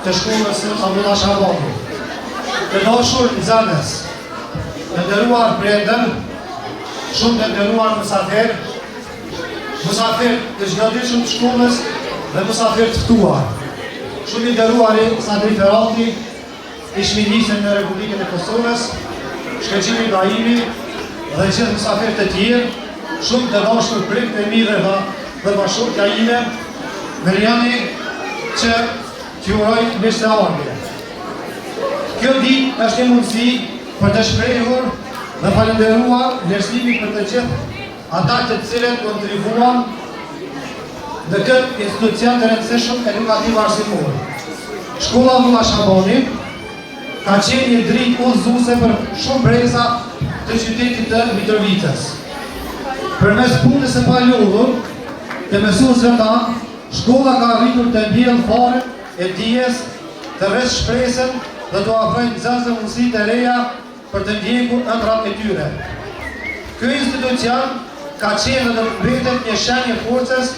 të shkollës Abdullah Shabani. Të dashur nxënës, të nderuar prindër, shumë të nderuar mysafir të zgjodhshëm të shkollës dhe mysafir të ftuar. Shumë i nderuari Sadri Ferrati, ish ministri në Republikën e Kosovës, shkëlqimi Ibrahimi dhe gjithë mysafir të tjerë, shumë të dashur prindër e mi dhe bashkëshortja ime, Meriani, që t'ju uroj mirë se ardhje. Kjo ditë është një mundësi për të shprehur dhe falenderuar vlerësimin për të gjithë ata të cilët kontribuan në këtë institucion të rëndësishëm edukativ arsimor. Shkolla Abdullah Shabani ka qenë një dritë udhëzuese për shumë breza të qytetit të Mitrovicës. Përmes punës së palodhur të mësuesve tanë, shkolla ka arritur të mbjellë fare e dijes të rreth shpresën dhe të ofrojë nxënësve mundësi të reja për të ndjekur ëndrat e tyre. Ky institucion ka qenë dhe mbetet një shenjë forcës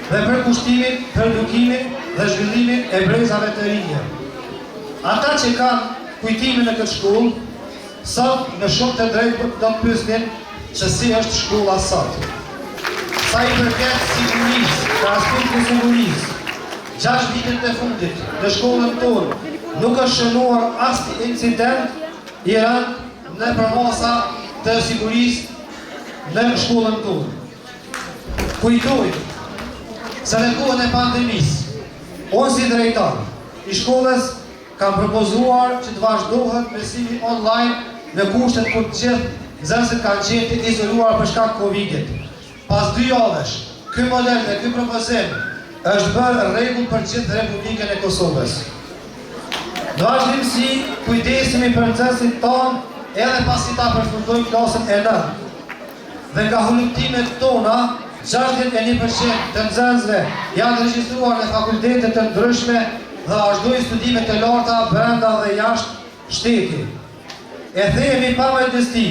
dhe për kushtimin, për edukimin dhe zhvillimin e brezave të rinj. Ata që kanë kujtimin në këtë shkollë, sot në shumë të drejtë do të pyesnin që si është shkolla sot. Sa i përket sigurisë, të aspektit sigurisë, 6 vitet e fundit në shkollën tonë nuk është shënuar asnjë incident i rënd në përmasa të sigurisë në shkollën tonë. Kujtoj se në kohën e pandemisë, unë si drejtar i shkollës kam propozuar që të vazhdohet mësimi online në kushtet kur të gjithë nxënësit kanë qenë të izoluar për shkak të Covidit. Pas 2 javësh, ky model dhe ky propozim është bërë rregull për gjithë Republikën e Kosovës. Në vazhdimsi, kujdesemi për nxënësit tonë edhe pasi ta përfundojnë klasën e 9. Dhe nga hulumtimet tona, 61% të nxënësve janë regjistruar në fakultete të ndryshme dhe vazhdojnë studime të larta brenda dhe jashtë shtetit. E themi pa vetësi,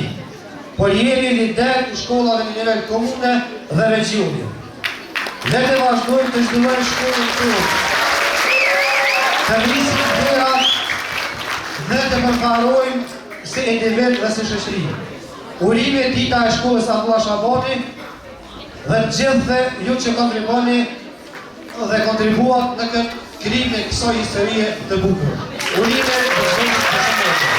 por jemi lider të shkollave në nivel komune dhe regioni. Ne të vazhdojmë të zhvillojmë shkollën tonë, të rrisim vlerat dhe të përparojmë si individ dhe si shoqëri. Urime dita e shkollës Abdullah Shabani dhe gjithë ju që kontribuani dhe kontribuat në këtë krim e kësaj historie të bukur. Urime dhe gjithë të shëndetje.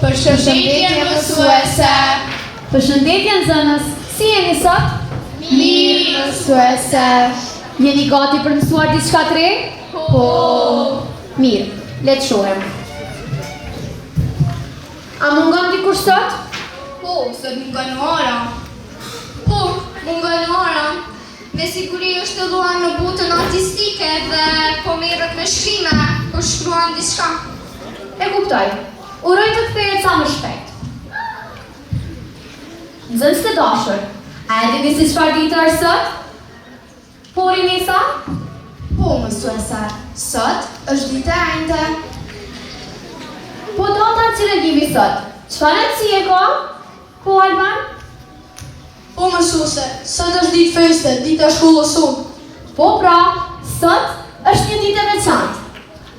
Përshëndetje mësuese. Përshëndetje nxënës, si jeni sot? Mirë mësuese. Jeni gati për mësuar diçka të re? Po. Mirë, le të shohim. A mungon dikush sot? Po, sot mungon ora. Po, mungon ora. Me siguri është të luan në botën artistike dhe po merret me shkrime, po shkruan diçka. E kuptoj. Uroj të kthehet sa më shpejt. Nxënës të dashur, a e dini si çfarë dite është sot? Po Rinesa? Po mësuese, sot është dita e njëjtë. Po data që ne jemi sot, çfarë rëndësie ka? Po Alban? Po mësuese, sot është ditë feste, dita e shkollës sonë. Po pra, sot është një ditë e veçantë.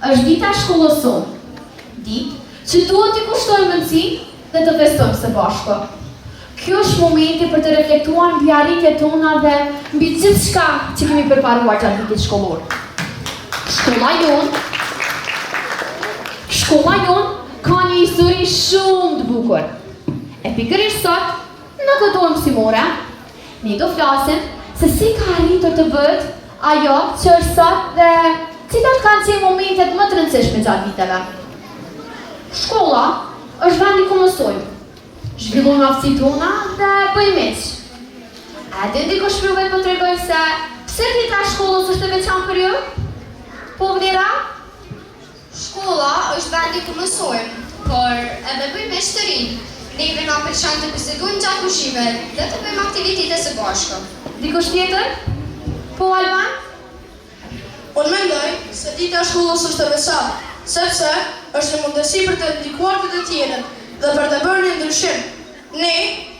Është dita e shkollës sonë. Ditë që duhet t'i kushtojmë rëndësi dhe të festojmë së bashku. Kjo është momenti për të reflektuar mbi arritjet tona dhe mbi gjithçka që kemi përparuar gjatë vitit shkollor. Shkolla jon ka një histori shumë të bukur. E pikërisht sot, në këtë orë mësimore, ne do flasim se si ka arritur të bëhet ajo që është sot dhe cilat kanë qenë momentet më të rëndësishme gjatë viteve. Shkolla është vendi ku mësojmë, zhvillojmë aftësitë tona dhe bëjmë miq. A di dikush provoj të tregoj se pse dita e shkollës është e veçantë për ju? Po vlera? Shkolla është vendi ku mësojmë, por edhe bëjmë shtërinë. Neve na pëlqen të bisedojmë gjatë ushqimeve dhe të bëjmë aktivitete së bashku. Dikush tjetër? Po Alban? Unë mendoj se dita e shkollës është e veçantë. sepse është një mundësi për të ndikuar të tjerët dhe për të bërë një ndryshim. Ne,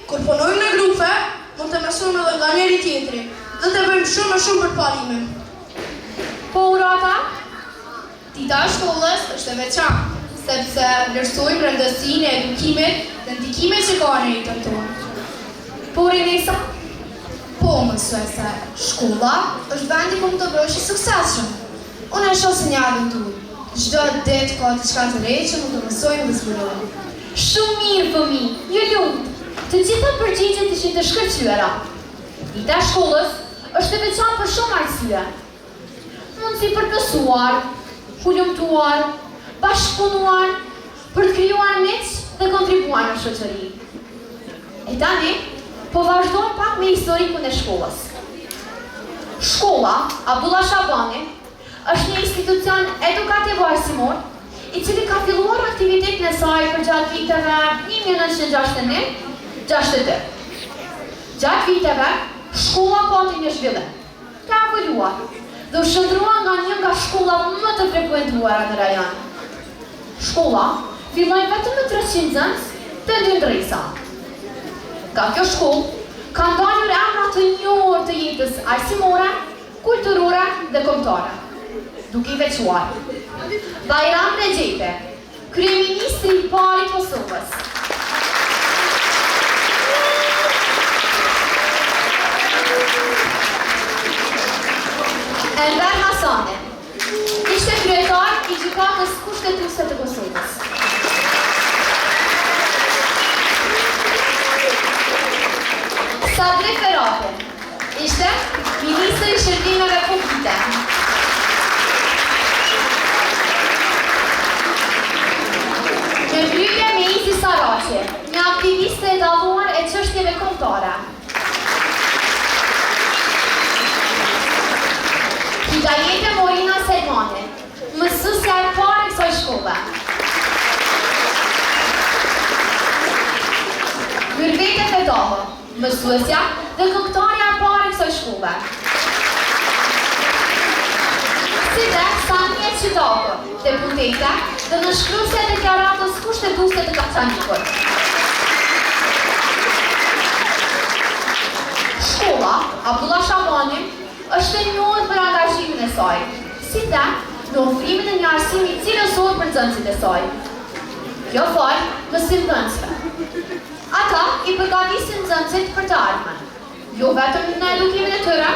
kur punojmë në grupe, mund të mësojmë edhe nga njëri tjetri dhe të bëjmë shumë më shumë për parimin. Po Urata? Dita e shkollës është e veçantë, sepse vlerësojmë rëndësinë e edukimit dhe ndikimit që ka në jetën tonë. Po Renesa? Po, mësuese, shkolla është vendi ku më të bësh i suksesshëm. Unë e shoh si një aventurë. Çdo ditë ka diçka të re që mund të mësojmë dhe zbulojmë. Shumë mirë, fëmijë, ju lutem. Të gjitha përgjigjet ishin të shkëlqyera. Dita e shkollës është e veçantë për shumë arsye. Mundësi për të mësuar, hulumtuar, bashkëpunuar, për të krijuar miq dhe kontribuar në shoqëri. E tani, po vazhdojmë pak me historikun e shkollës. Shkolla Abdullah Shabani është një institucion edukativ arsimor, i cili ka filluar aktivitetin e saj përgjatë viteve 1961-62. Gjatë viteve, shkolla pati një zhvillim, ka evoluar dhe u shndrua nga një nga shkollat më të frekuentuara në rajon. Shkolla filloi vetëm me 300 nxënës të ndërsa. Nga kjo shkollë ka ndalur emra të njohur të jetës arsimore, kulturore dhe kombëtare. Duke i veçuar Bajram Rexhepi, kryeministri i parë i Kosovës. Enver Hasani ishte kryetar i gjykatës kushtetuese të Kosovës. Sadri Ferati ishte ministri i shërbimeve publike. Në mbrojtje me Izi Saraçi, një aktiviste e dalluar e çështjeve kombëtare. Hidayete Morina Selmani, mësuesja e parë e kësaj shkolle. Myrvete Fedova, mësuesja dhe këngëtarja e parë e kësaj shkolle. Si dhe Sania Qitako, deputete dhe nënshkruese e deklaratës kushtetuese të Kaçanikut. Shkolla Abdullah Shabani është e njohur për angazhimin e saj, si dhe në ofrimin e një arsimi cilësor për nxënësit e saj. Kjo fal mësimdhënësve. Ata i përgatisin nxënësit për të ardhmen, jo vetëm në edukimin e tyre,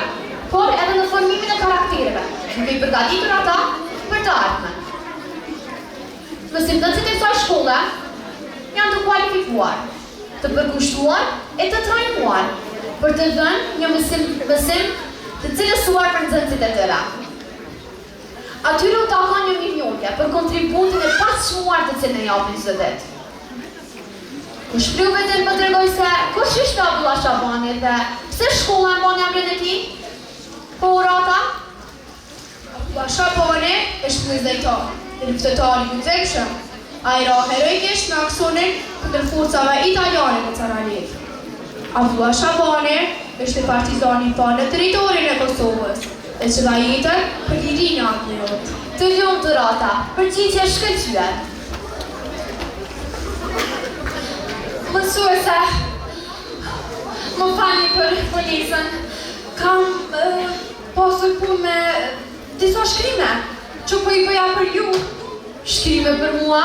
por edhe në formimin e karaktereve, duke i përgatitur ata për të ardhmen. Mësimdhënësit e kësaj shkolle janë të kualifikuar, të përkushtuar e të trajnuar për të dhënë një mësim të cilësuar për nxënësit e tyre. Atyre u takon një mirënjohje për kontributin e paqësuar të cilën e japin çdo ditë. Kush shpriu vetëm më tregoj se kush ishte Abdullah Shabani dhe pse shkolla e mbani emrin e tij? Po Urata? Abdullah Shabani është një zëjtar, luftëtar i fuqishëm. Ai ra heroikisht në aksionin kundër forcave italiane në Caralit. Abdullah Shabani është partizani i parë në territorin e Kosovës, e që dha jetën për lirinë e atëherë. Të lumtë Urata, përgjigje shkëlqyer. Mësuese, më falni për policën. Kam pasur punë me disa shkrime që po i bëja për ju. Shkrime për mua?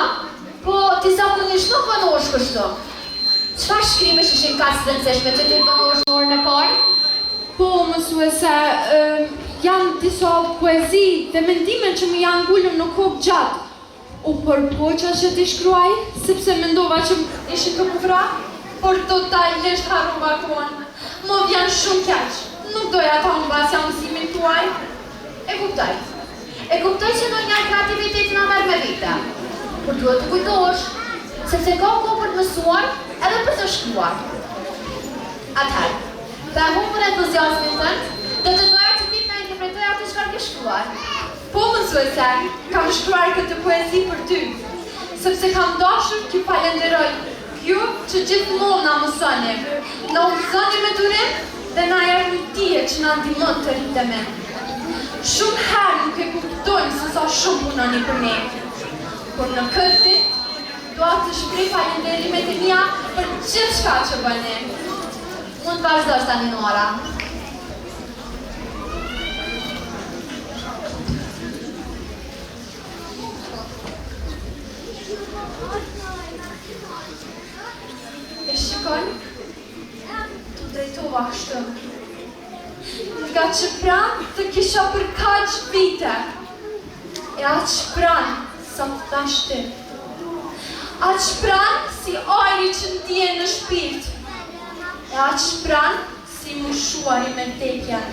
Po, ti zakonisht nuk bënosh kështu. Çfarë shkrime që ishin kaq të rëndësishme që ti bënosh në orën e parë? Po, mësuese, janë disa poezi dhe mendime që më janë ngulur në kokë gjatë. U përpoqa që ti shkruaj, sepse mendova që ishin të bukura, por totalisht harrova kohën. Më vjen shumë keq. Nuk doja ta humbasja mësimin tuaj. E kuptoj që në një kreativitet në merr me vite. Por duhet të kujtosh, sepse ka kohë për të mësuar edhe për të shkruar. Atëherë, të humbur entuziazmin tënd, do të doja që ti të interpretoj atë çfarë ke shkruar. Po mësuese, kam shkruar këtë poezi për ty, sepse kam dashur t'ju falenderoj, ju që gjithmonë na mësoni, na udhëzoni me durim dhe na japni dije që na ndihmon të rritemi. Shumë herë nuk e kuptojmë se sa shumë punoni për ne. por në këtë ditë, dua të shpreh falënderimet e mia për gjithçka që bëni. Mund të vazhdosh tani Nora. E shikoj, të drejtova kështu. Nga që pranë të kisha për kaq vite. E aq pranë sa të thash ti. Aq pranë si ajri që ndje në shpirt. E aq pranë si mushuari me tekjen.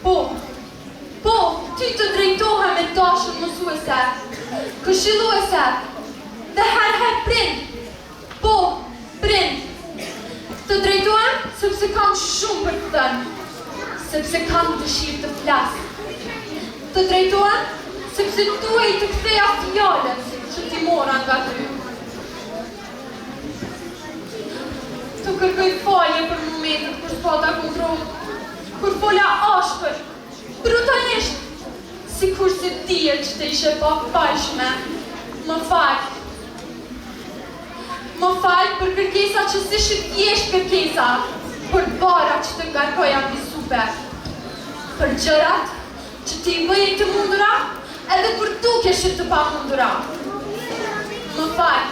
Po, ty të drejtohe me dashur mësuese, këshilluese, dhe herë prind. Po, prind. Të drejtohem sepse kam shumë për të thënë, sepse kam dëshirë të flas. Të drejtohem sepse duhej të ktheja fjalën që ti mora nga ty. Të kërkoj falje për momentet kur s'pata kontroll, kur fola ashpër, brutalisht, sikur se dihet që të ishe pa pashme. Më fal. Më fal për kërkesa që si thjesht kërkesa, për bara që të ngarkoja mbi supe, për gjërat që ti bëje të mundura, edhe kur dukesh të pa mundura. Më fal.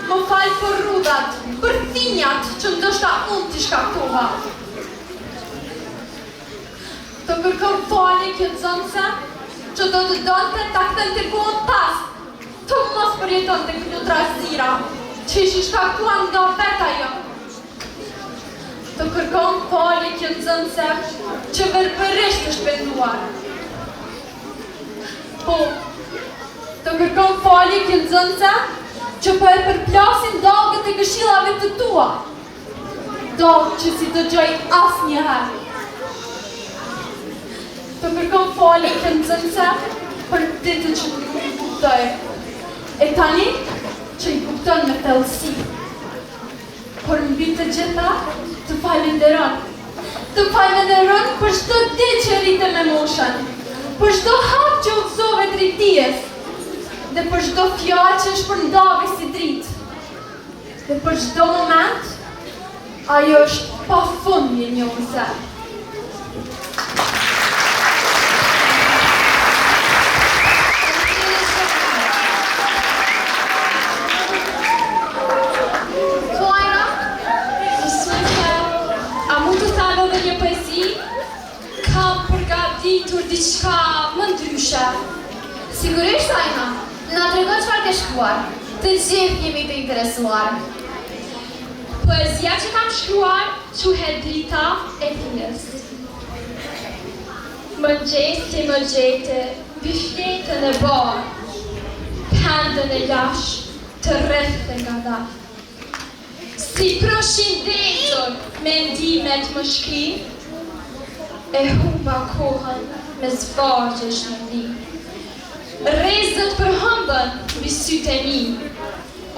Më fal për rrudhat, për thinjat që ndoshta unë t'i shkaktova. Të kërkoj falje kjo zonse, që do të donte ta kthen të kohën pas, të mos përjeton të këtë trazira, që ishi shkaktuar nga veta jo. Të kërkoj falje kjo zonse, që verbërisht është penduar. Po, të kërkoj falje kjo zonse, që po e përplasin dogët e këshillave të tua. Dogë që si të gjoj asnjëherë. Të kërkoj falje kjo zonse, për ditën që nuk i kuptoj. E tani që i kupton me thellësi. Por mbi të gjitha, të falenderon. Të falenderon për çdo ditë që rritë me moshën, për çdo hap që udhëzove drejties, dhe për çdo fjalë që shpërndave si dritë. Dhe për çdo moment, ajo është pafund mirënjohëse. Ditur diçka më ndryshe. Sigurisht, Ajna, na tregon çfarë ke shkruar. Të gjithë jemi të interesuar. Poezia që kam shkruar quhet Drita e dijes. Mëngjesi më gjete, mbi fletën e barë, pendën e lash, të rrethtë nga daf. Si përshëndetur me ndimet më shkri, e humba kohën me zvargjesh në vi. Rezët përhëmbën mbi sytë e mi.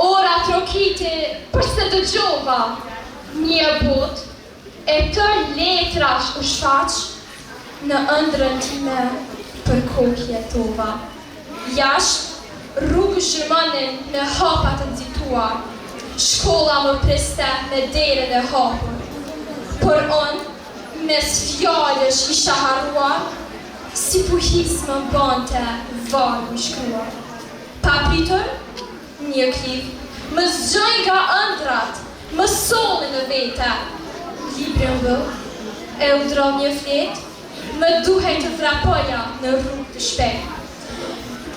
Ora trokite përse dëgjova. Një bot e tër letrash u shfaq në ëndrrën time për kokë jetova. Jashtë rrugë zhërmonin në hapa të nxituar. Shkolla më priste me derën e hapur. Por unë mes fjallësh isha harruar, si puhis më bante varë më shkruar. Pa pritur, një kliv, më zgjoj nga ëndrat, më solli në vete. Libri më bëll, e u drom një flet, më duhej të vrapoja në rrugë të shpejt.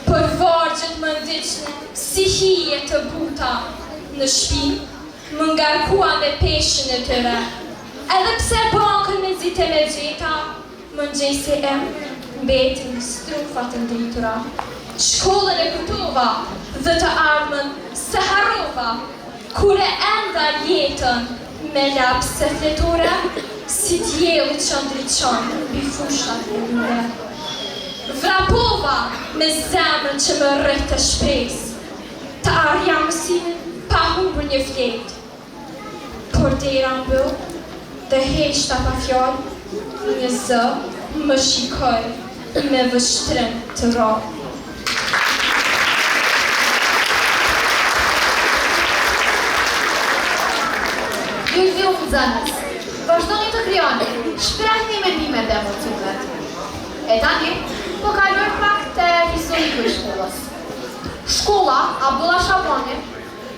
Për vargjet më ndiqnë, si hije të buta në shtëpi, më ngarkua me peshën e tyre. Edhe pse bankën me zite me gjeta, mëngjesi e mbetin strufat të ndritura. Shkollën e kutova dhe të ardhmen se harrova, kur e enda jetën me lapse fletore, si djeli që ndriqon mbi fushat e lule. Vrapova me zemrën që më rreth të shpres, të arja mësimin pa humbur një flet. Por dera mbyll, dhe heshta pa fjallë, një zë më shikoj me vështrim të rrë. zënës, vazhdoni të krijoni, shprehni mendimet dhe emocionet. E tani, po kalojmë pak te historiku i shkollës. Shkolla Abdullah Shabani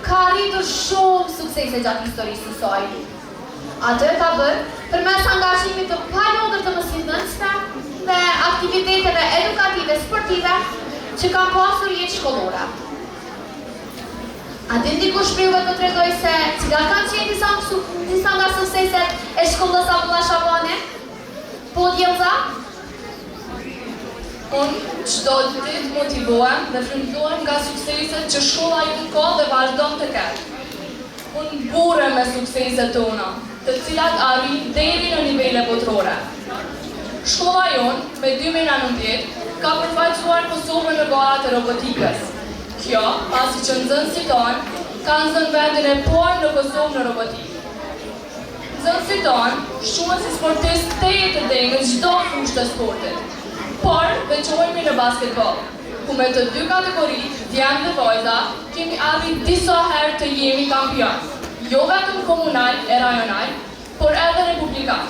ka arritur shumë suksese gjatë historisë së saj. Atë ka bërë përmes angazhimit të palodër të mësimdhënësve dhe aktiviteteve edukative sportive që kanë pasur jetë shkollore. A din dikush prej juve të tregoj se cilat kanë qenë disa nga sukseset e shkollës Abdullah Shabani? Po djelza? Unë çdo ditë motivohem dhe frymëzohem nga sukseset që shkolla jonë ka dhe vazhdon të ketë. Unë burem me sukseset tona, të cilat arrin deri në nivele botërore. Shkolla jonë, me 2019, ka përfaqësuar Kosovën në garat e robotikës. Kjo, pasi që nxënësit tonë kanë zënë vendin e parë në Kosovë në robotikë. Nxënësit tonë, shumë si sportistë të jetë dhe në çdo fushë të sportit. Por, veçohemi në basketball, ku me të dy kategoritë, djemë dhe vojza, kemi arrit disa herë të jemi kampion, jo vetëm komunal e rajonal, por edhe republikan.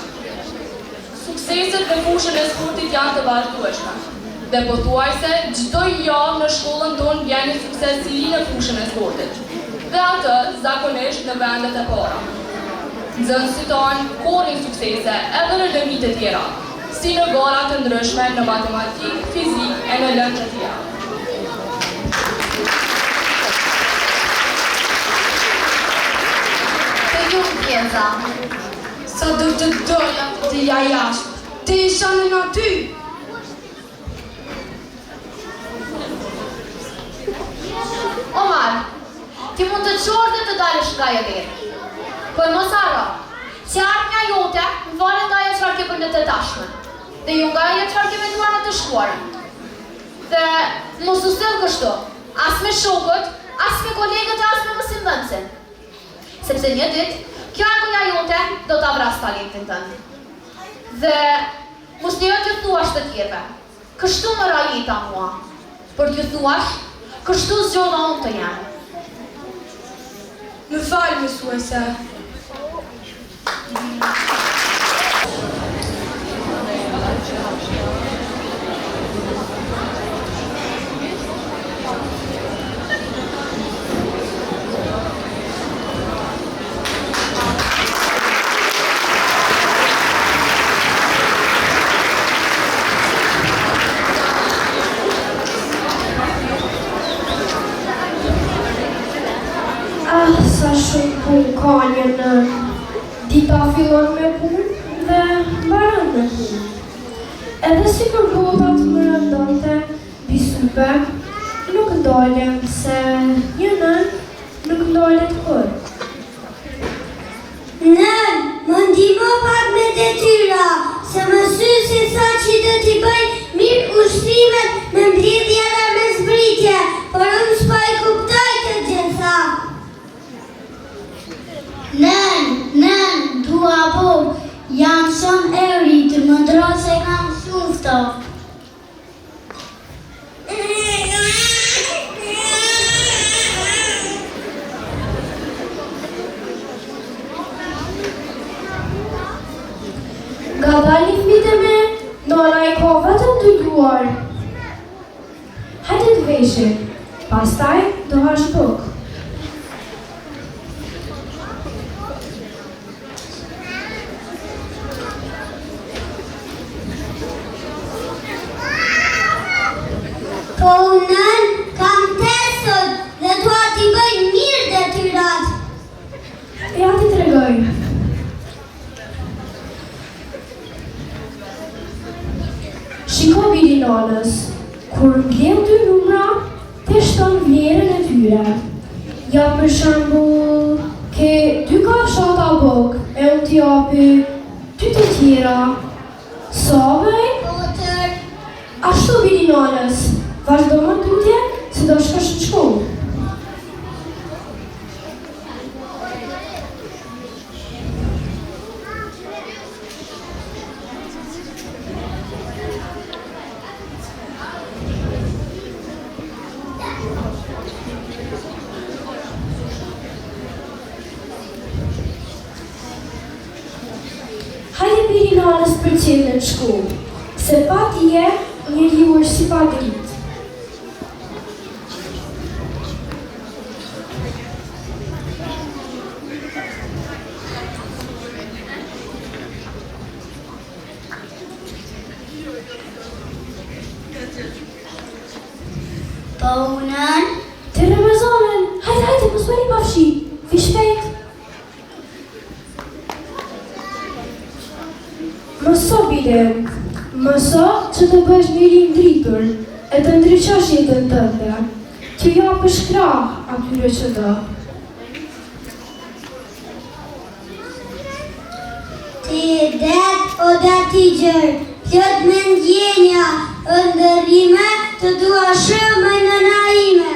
Sukseset në fushën e sportit janë të vazhdueshme, dhe pothuajse çdo javë në shkollën tonë vjen një sukses cili në fushën e sportit, dhe atë zakonisht në vendet e para. Nxënësit tonë korrin suksese edhe në lëmi të tjera, si në gara të ndryshme në matematik, fizik e në lëndë të tjera. Të ju djelza. Sa do të doja të ja jashtë, të isha në aty. Omar, ti mund të qorë dhe të dalësh nga e dhe. Por mos haro, që ardhja jote më valen nga e qarë ke për në të tashme. Dhe ju nga e qarë ke menduar në të shkuarën. Dhe mos u sëllë kështu, as me shokët, as me kolegët, as me mësimdhënësin. Sepse një ditë, kjo angoja jote do të avras talentin tënë. Dhe mos një t'ju thuash të tjerve, kështu më rajita mua, por t'ju thuash, kështu zgjodha unë të janë. Më falë, mësuese. Sa shumë punë ka një nënë. Dita fillon me punë dhe mbaron me punë. Edhe si për botat më rëndonte bisupe, nuk ndolem se një nënë nuk ndolet kur. Nën, më ndihmo pak me detyra, se mësuesi sa që do t'i bëj mirë ushtrimet me mbledhje dhe me zbritje, por unë s'po e kuptoj të gjitha. Nën, dua po, jam shumë e rritur, më ndro se kam shumë ftoft. Nga dali fmite me, nona i ka vetëm të duar. Hajde të veshim, pastaj do hash buk. Po nën, kam tesot dhe dua t'i bëj mirë detyrat. Ja ti tregoj. Shiko biri nonës, kur mbledh dy numra, te shton vlerën e tyre. Ja për shembull, ke 2 kafshata buk, e unë t'i japi 2 të tjera. Sa bëj? Potër, Ashtu biri nonës, vazhdo më tutje, se do shkosh në shkollë. nanës për qenë në shkollë, se pa tje njeriu është si pa dritë. Po unën? Të Ramazanën, hajde, mos bëni pafshi, vi shpejt. Mëso, bile, mëso që të bësh mirim dritur, e të ndryqosh jetën tënde, që japësh krah atyre që do. Ti det o datigjër, plot me ndjenja, ndërrime, të dua shumë në naime.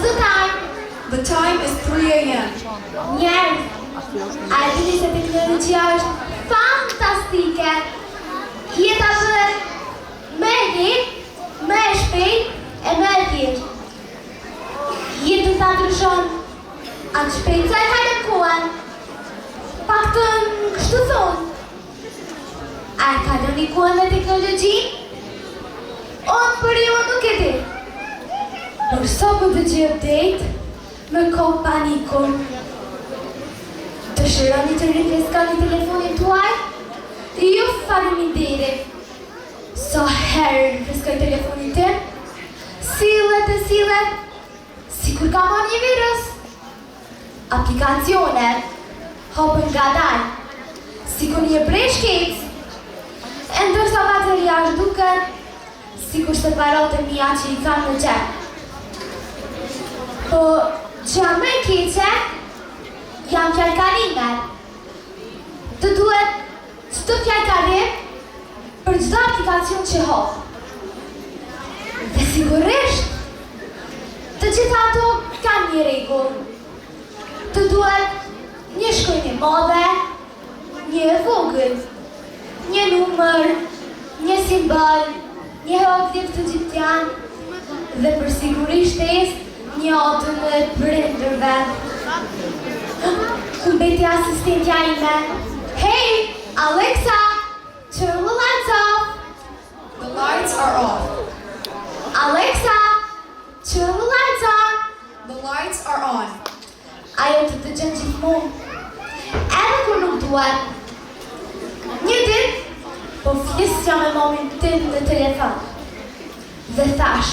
What's the time? The time is 3 a.m. Njerëz, a e dini se teknologjia është fantastike. Jeta bëhet më e lehtë, më e shpejtë e më e thjeshtë. Jetën ta ndryshon atë shpejt sa e kalon kohën. Paktën kështu thonë. A e kaloni kohën me teknologji? Unë për ju nuk e di. Por sa po dëgjoj update, më ka panikun. Dëshironi të rifreskoni telefonin tuaj? Ju faleminderit. Sa herë rifreskoj telefonin tim? Sillet, sikur ka marrë një virus. Aplikacionet hapën ngadalë, sikur një breshkec, e ndërsa bateria është duket, sikur se paratë mia që i kanë në xhep. Po, që më e keqe, janë fjalkarimet. Të duhet çdo fjalkarim për çdo aplikacion që hap. Dhe sigurisht, të gjitha ato kanë një rregull. Të duhet një shkronjë madhe, një e vogël, një numër, një simbol, një hieroglif të egjiptian dhe për siguri shtesë një atë në prindërve. Ku mbeti asistentja ime? Hey, Alexa, turn the lights off. The lights are off. Alexa, turn the lights on. The lights are on. Ajo të dëgjon gjithmonë, edhe kur nuk duhet. Një ditë, po flisja me mamin tim në telefon. Dhe thash,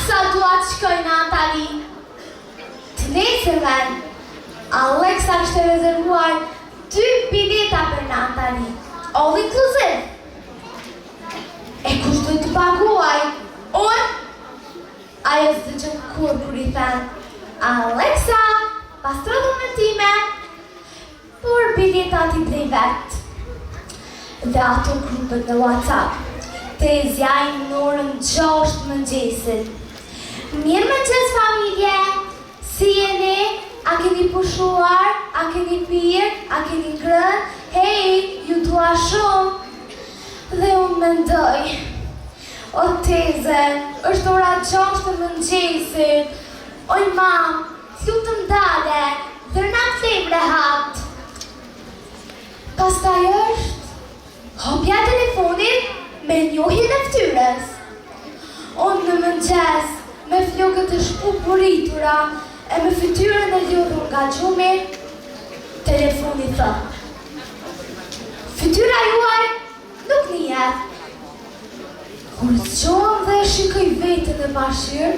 sa dua të shkoj në Antali. Të nesërmen, Alexa kishte rezervuar 2 bileta për në Antali, all inclusive. E kush duhet të paguaj? Unë? Ajo s'dëgjon kur i thënë, Alexa, pastro dhunën time, por biletat i blej vetë. Dhe ato grupet në WhatsApp, të zjajnë në orën 6 mëngjesit. Mirë mëngjes familje, si jeni? A keni pushuar? A keni pirë? A keni ngrënë? Hej, ju dua shumë. Dhe unë mendoj, o teze, është ora 6 të mëngjesit. Oj mam, lutëm dale, dhërna të flebre hatë. Pastaj është hapja telefonit me njohjen e ftyrës. Unë në mëngjes, me flokët e shpupuritura e me fytyrën e lodhur nga gjumi, telefoni thot. Fytyra juaj nuk njihet. Kur zgjohem dhe shikoj veten e bashkër,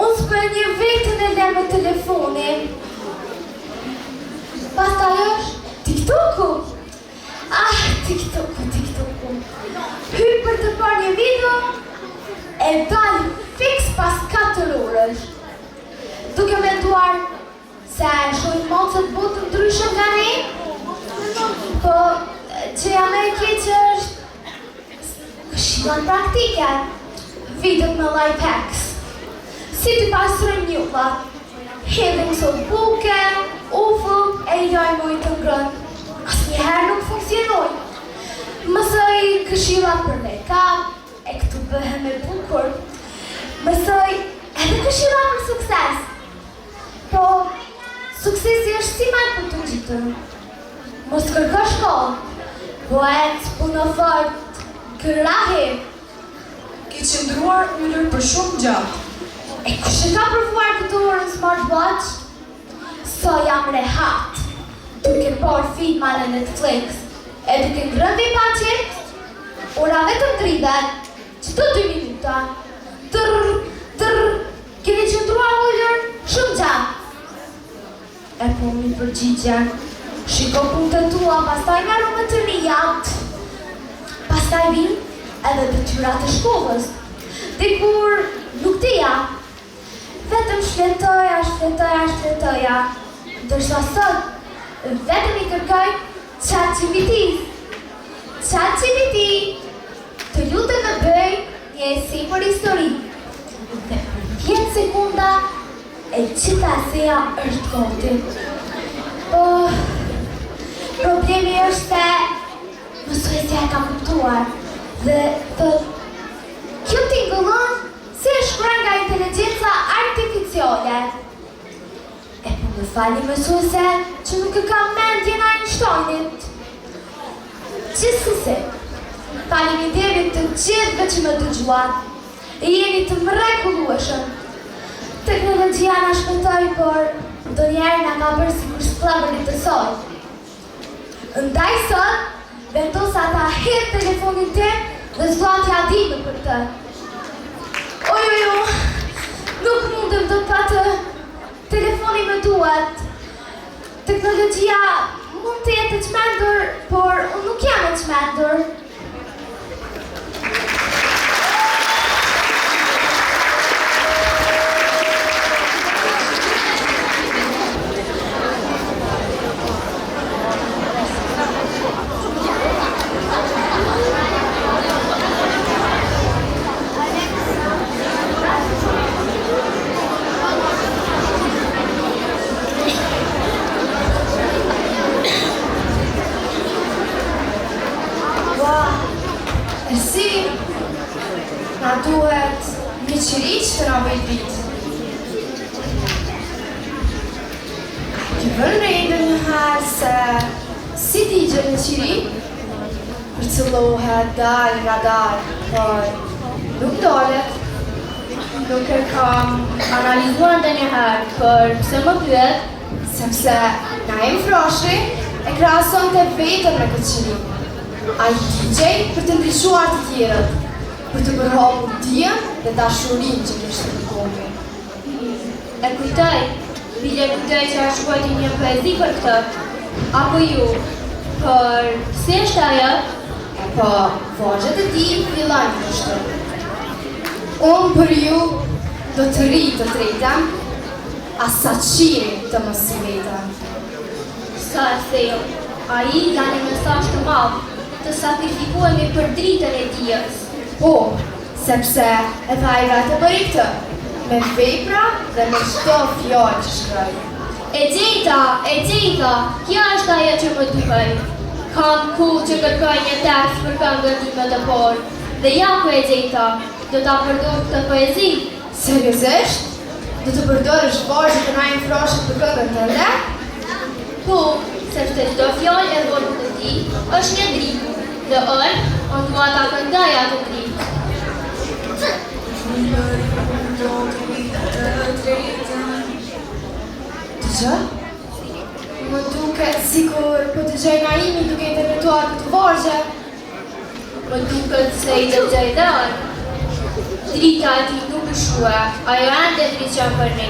unë s'për një vetën e le me telefonin. Pastaj është TikToku. TikToku. Hyr për të parë një video, e dal fix pas 4 orësh. Duke menduar se shohin mocët botë ndryshëm nga ne, po që jam e keqe është këshillën praktike, videot me life hacks. Si të pastrojmë njullat, hedhim sot buke, ufull e jajmë ujë të ngrënë. Asnjëherë nuk funksionojnë. Mësoj këshilla për make-up, e këtu bëhem e bukur. Mësoj edhe këshilla për sukses. Po, suksesi është si majtë për të gjithën. Mos kërko shkollë, poet, punofort, kërahi. Ke qëndruar ullur për shumë gjatë. E kush e ka provuar këtë orën smartwatch? So jam rehat, duke por filma në Netflix, e duke ngrëndi paqet, ora vetëm drivet, çdo 2 minuta. Tërr, keni qëndruar ullur shumë gjatë. E po mi përgjigje, shiko punët tua, pastaj marru më të rijat. Pastaj vinë edhe detyrat e shkollës. Dikur nuk dija, vetëm shletoja. Ndërsa sot, vetëm i kërkoj ChatGPT. ChatGPT, të lutem më bëj një esej për histori. Dhe për sekunda e qita seja është gati. Problemi është se mësuesja e ka kuptuar dhe thot, kjo tingëllon si e shkruar nga inteligjenca artificiale. E po më fali mësuese që nuk e kam mendjen Einsteinit. Gjithsesi, faleminderit të gjithëve që më dëgjuan. Jeni të mrekullueshëm. Teknologjia na shpëtoi, por ndonjëherë na ka bërë sikur sklavërit të soj. Ndaj sot, vendosa ta hedh telefonin tim dhe s'dua t'ja dime për të. Ojo, nuk mundem do të atë. Telefoni më duhet. Teknologjia mund të jetë e çmendur, por unë nuk jam e çmendur. Na duhet një qiriq të na bëj ditë. Ti vën re ndonjëherë se si ti gjen një qiriq? Përcëllohet dal nga dal, por nuk dolet. Nuk e kam analizuar ndonjëherë, për pse më pyet? Sepse na jem froshi e krahason të vetën me këtë qiriq. Ai gjej për të ndryshuar të tjerët, për të përhapur dijen dhe dashurinë që kishte në komi. E kujtoj, bile kujtoj që a shkruajti një poezi për këtë, apo ju, për si është ajo? E po, vargjet e tij fillojnë kështu. Unë për ju do të rri të drejtën, asaqiri të mos i vetën. Sa e theu, ai ka një mesazh të madh, të sakrifikuemi për dritën e dijes. Po, sepse edhe ai vetë bëri këtë, me vepra dhe me çdo fjalë që shkroi. E gjejta, kjo është ajo që më duhej. Kam kohë që kërkoj një tekst për këngën time të parë, dhe ja ku e gjejta, do ta përdor këtë poezi. Seriozisht? Do të përdorësh vargjet e Naim Froshit për këngën tënde? Po, sepse çdo fjalë e vorbit të tij është një dritë, dhe unë dua ta këndoj atë dritë. Dëgjë? Më duket sikur po dëgjoj Naimin duke interpretuar këtë vargje. Më duket se i dëgjoj dhe unë. Drita e tij nuk u shkua, ajo ende ndriçon për ne.